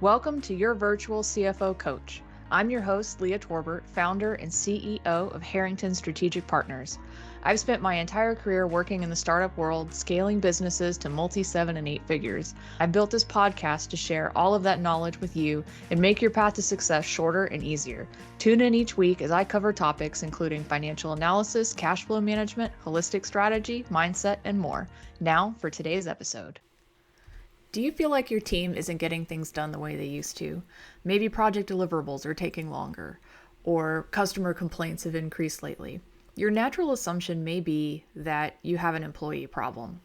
Welcome to your virtual CFO coach. I'm your host, Leah Torbert, founder and CEO of Harrington Strategic Partners. I've spent my entire career working in the startup world, scaling businesses to multi-7 and 8 figures. I built this podcast to share all of that knowledge with you and make your path to success shorter and easier. Tune in each week as I cover topics including financial analysis, cash flow management, holistic strategy, mindset, and more. Now for today's episode. Do you feel like your team isn't getting things done the way they used to? Maybe project deliverables are taking longer, or customer complaints have increased lately. Your natural assumption may be that you have an employee problem.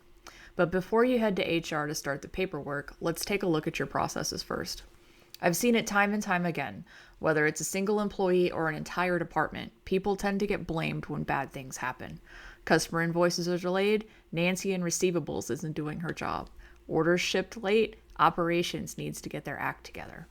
But before you head to HR to start the paperwork, let's take a look at your processes first. I've seen it time and time again. Whether it's a single employee or an entire department, people tend to get blamed when bad things happen. Customer invoices are delayed, Nancy in receivables isn't doing her job. Orders shipped late, operations needs to get their act together.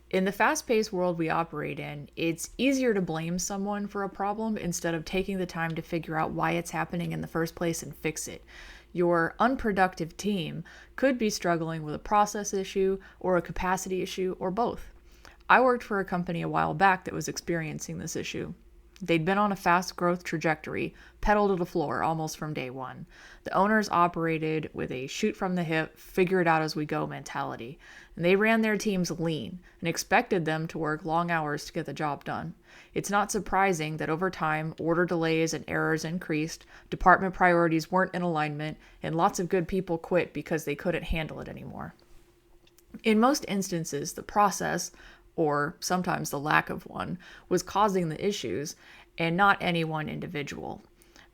In the fast-paced world we operate in, it's easier to blame someone for a problem instead of taking the time to figure out why it's happening in the first place and fix it. Your unproductive team could be struggling with a process issue or a capacity issue or both. I worked for a company a while back that was experiencing this issue. They'd been on a fast growth trajectory, pedal to the floor almost from day one. The owners operated with a shoot from the hip, figure it out as we go mentality. And they ran their teams lean and expected them to work long hours to get the job done. It's not surprising that over time, order delays and errors increased, department priorities weren't in alignment, and lots of good people quit because they couldn't handle it anymore. In most instances, the process, or sometimes the lack of one, was causing the issues and not any one individual.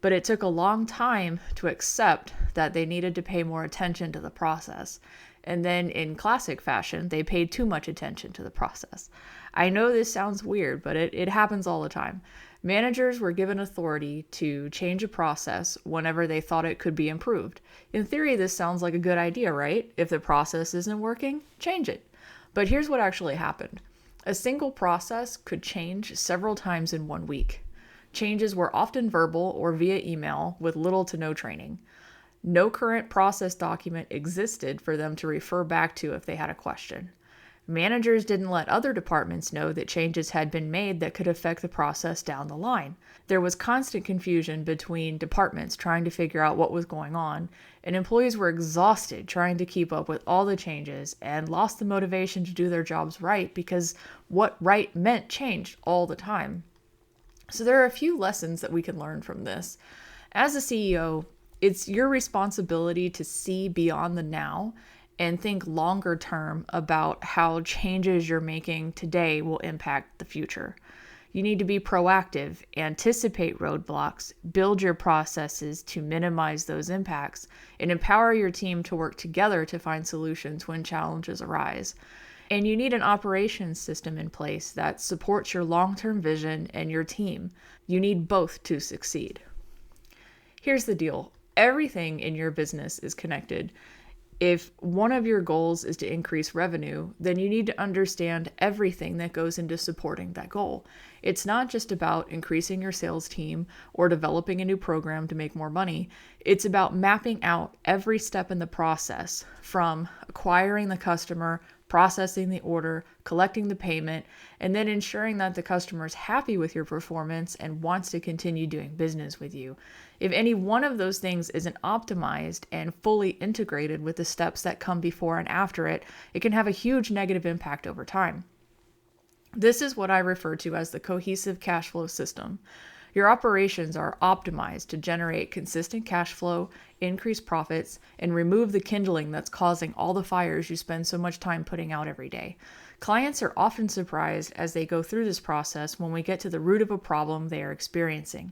But it took a long time to accept that they needed to pay more attention to the process. And then in classic fashion, they paid too much attention to the process. I know this sounds weird, but it happens all the time. Managers were given authority to change a process whenever they thought it could be improved. In theory, this sounds like a good idea, right? If the process isn't working, change it. But here's what actually happened. A single process could change several times in 1 week. Changes were often verbal or via email with little to no training. No current process document existed for them to refer back to if they had a question. Managers didn't let other departments know that changes had been made that could affect the process down the line. There was constant confusion between departments trying to figure out what was going on, and employees were exhausted trying to keep up with all the changes and lost the motivation to do their jobs right because what right meant changed all the time. So there are a few lessons that we can learn from this. As a CEO, it's your responsibility to see beyond the now and think longer term about how changes you're making today will impact the future. You need to be proactive, anticipate roadblocks, build your processes to minimize those impacts, and empower your team to work together to find solutions when challenges arise. And you need an operations system in place that supports your long-term vision and your team. You need both to succeed. Here's the deal. Everything in your business is connected. If one of your goals is to increase revenue, then you need to understand everything that goes into supporting that goal. It's not just about increasing your sales team or developing a new program to make more money. It's about mapping out every step in the process, from acquiring the customer, processing the order, collecting the payment, and then ensuring that the customer is happy with your performance and wants to continue doing business with you. If any one of those things isn't optimized and fully integrated with the steps that come before and after it, it can have a huge negative impact over time. This is what I refer to as the cohesive cash flow system. Your operations are optimized to generate consistent cash flow, increase profits, and remove the kindling that's causing all the fires you spend so much time putting out every day. Clients are often surprised as they go through this process when we get to the root of a problem they are experiencing.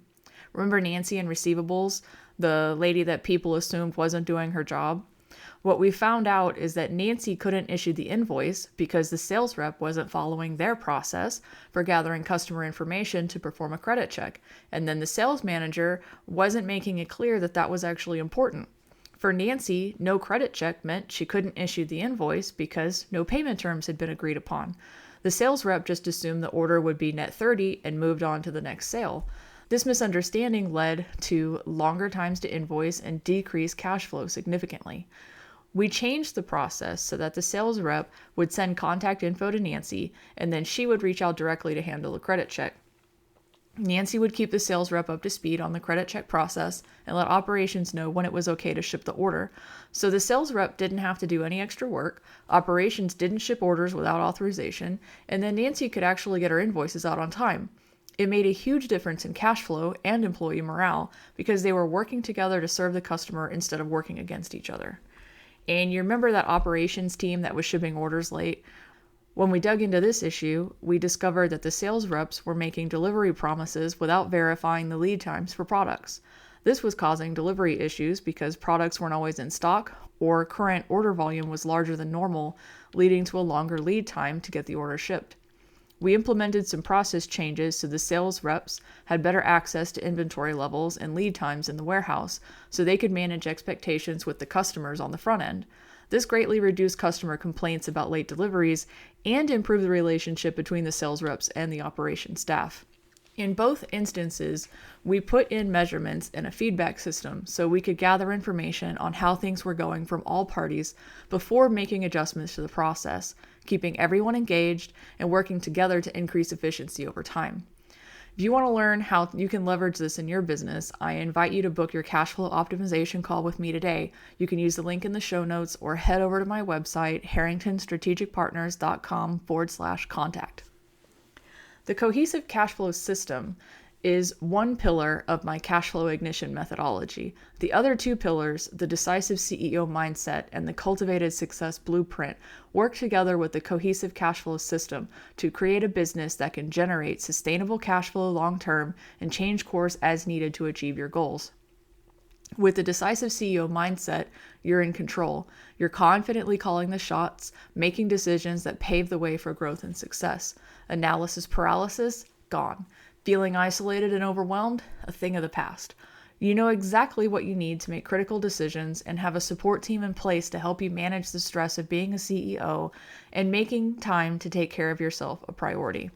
Remember Nancy in receivables, the lady that people assumed wasn't doing her job? What we found out is that Nancy couldn't issue the invoice because the sales rep wasn't following their process for gathering customer information to perform a credit check. And then the sales manager wasn't making it clear that that was actually important. For Nancy, no credit check meant she couldn't issue the invoice because no payment terms had been agreed upon. The sales rep just assumed the order would be net 30 and moved on to the next sale. This misunderstanding led to longer times to invoice and decreased cash flow significantly. We changed the process so that the sales rep would send contact info to Nancy, and then she would reach out directly to handle a credit check. Nancy would keep the sales rep up to speed on the credit check process and let operations know when it was okay to ship the order. So the sales rep didn't have to do any extra work, operations didn't ship orders without authorization, and then Nancy could actually get her invoices out on time. It made a huge difference in cash flow and employee morale because they were working together to serve the customer instead of working against each other. And you remember that operations team that was shipping orders late? When we dug into this issue, we discovered that the sales reps were making delivery promises without verifying the lead times for products. This was causing delivery issues because products weren't always in stock or current order volume was larger than normal, leading to a longer lead time to get the order shipped. We implemented some process changes so the sales reps had better access to inventory levels and lead times in the warehouse so they could manage expectations with the customers on the front end. This greatly reduced customer complaints about late deliveries and improved the relationship between the sales reps and the operations staff. In both instances, we put in measurements and a feedback system so we could gather information on how things were going from all parties before making adjustments to the process, keeping everyone engaged and working together to increase efficiency over time. If you want to learn how you can leverage this in your business, I invite you to book your cash flow optimization call with me today. You can use the link in the show notes or head over to my website, harringtonstrategicpartners.com/contact. The cohesive cash flow system is one pillar of my cash flow ignition methodology. The other two pillars, the decisive CEO mindset and the cultivated success blueprint, work together with the cohesive cash flow system to create a business that can generate sustainable cash flow long term and change course as needed to achieve your goals. With the decisive CEO mindset, you're in control. You're confidently calling the shots, making decisions that pave the way for growth and success. Analysis paralysis, gone. Feeling isolated and overwhelmed, a thing of the past. You know exactly what you need to make critical decisions and have a support team in place to help you manage the stress of being a CEO and making time to take care of yourself a priority.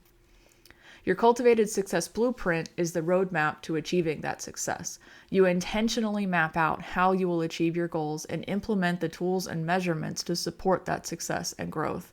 Your cultivated success blueprint is the roadmap to achieving that success. You intentionally map out how you will achieve your goals and implement the tools and measurements to support that success and growth.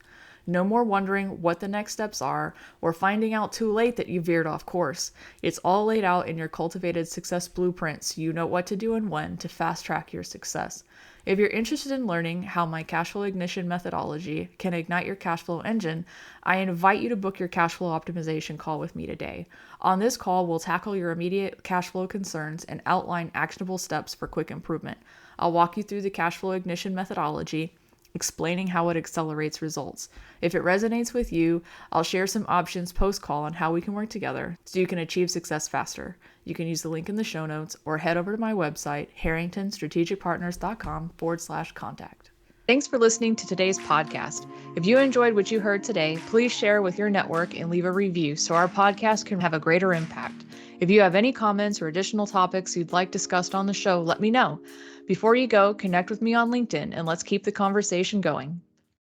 No more wondering what the next steps are or finding out too late that you veered off course. It's all laid out in your cultivated success blueprint so you know what to do and when to fast track your success. If you're interested in learning how my cash flow ignition methodology can ignite your cash flow engine, I invite you to book your cash flow optimization call with me today. On this call, we'll tackle your immediate cash flow concerns and outline actionable steps for quick improvement. I'll walk you through the cash flow ignition methodology, explaining how it accelerates results. If it resonates with you, I'll share some options post-call on how we can work together so you can achieve success faster. You can use the link in the show notes or head over to my website, harringtonstrategicpartners.com/contact. Thanks for listening to today's podcast. If you enjoyed what you heard today, please share with your network and leave a review so our podcast can have a greater impact. If you have any comments or additional topics you'd like discussed on the show, let me know. Before you go, connect with me on LinkedIn and let's keep the conversation going.